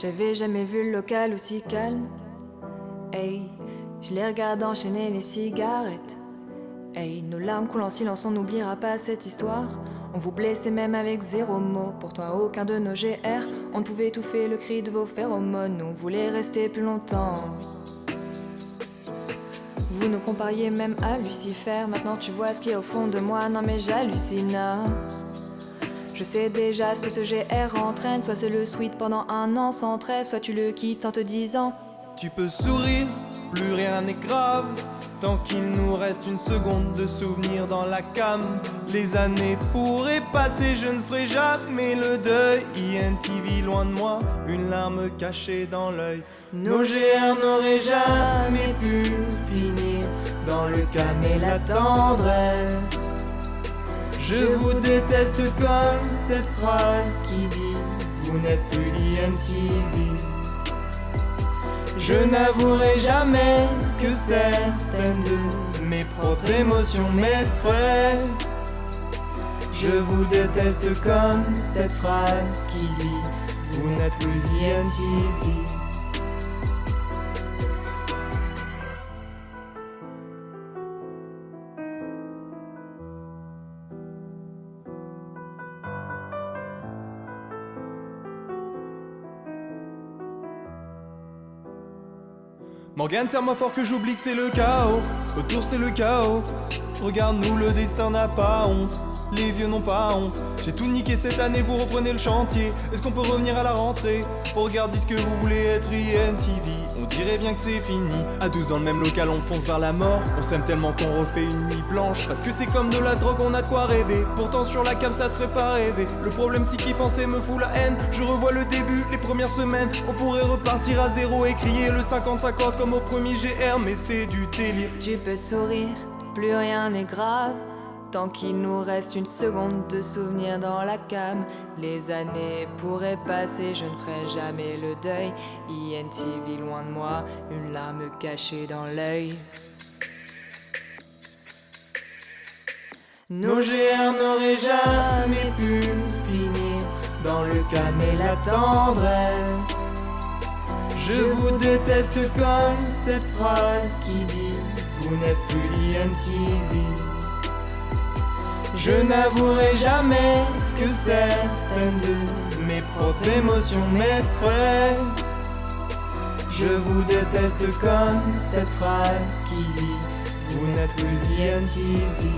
J'avais jamais vu le local aussi calme. Hey, je les regarde enchaîner les cigarettes. Hey, nos larmes coulent en silence, on n'oubliera pas cette histoire. On vous blessait même avec 0 mot. Pourtant aucun de nos GR on ne pouvait étouffer le cri de vos phéromones. On voulait rester plus longtemps. Vous nous compariez même à Lucifer. Maintenant tu vois ce qu'il y a au fond de moi. Non mais j'hallucine. Je sais déjà ce que ce GR entraîne. Soit c'est le sweat pendant 1 an sans trêve, soit tu le quittes en te disant: tu peux sourire, plus rien n'est grave. Tant qu'il nous reste 1 seconde de souvenir dans la cam. Les années pourraient passer, je ne ferai jamais le deuil. INTV loin de moi, une larme cachée dans l'œil. Nos GR n'auraient jamais pu finir dans le calme et la tendresse. Je vous déteste comme cette phrase qui dit: vous n'êtes plus l'INTV. Je n'avouerai jamais que certaines de mes propres émotions m'effraient. Je vous déteste comme cette phrase qui dit: vous n'êtes plus INTV. Morgane, serre-moi fort que j'oublie que c'est le chaos. Autour c'est le chaos. Regarde-nous, le destin n'a pas honte. Les vieux n'ont pas honte. J'ai tout niqué cette année, vous reprenez le chantier. Est-ce qu'on peut revenir à la rentrée pour regarder ce que vous voulez être INTV? On dirait bien que c'est fini. À 12 dans le même local, on fonce vers la mort. On s'aime tellement qu'on refait une nuit blanche. Parce que c'est comme de la drogue, on a de quoi rêver. Pourtant sur la cam ça te ferait pas rêver. Le problème c'est qu'y penser me fout la haine. Je revois le début, les premières semaines. On pourrait repartir à 0 et crier le 50-50 comme au premier GR. Mais c'est du délire. Tu peux sourire, plus rien n'est grave. Tant qu'il nous reste 1 seconde de souvenir dans la cam. Les années pourraient passer, je ne ferai jamais le deuil. INTV loin de moi, une larme cachée dans l'œil. Nos GR n'auraient jamais pu finir dans le calme et la tendresse. Je vous déteste comme cette phrase qui dit: vous n'êtes plus l'INTV. Je n'avouerai jamais que certaines de mes propres émotions m'effraient. Je vous déteste comme cette phrase qui dit: vous n'êtes plus INTV.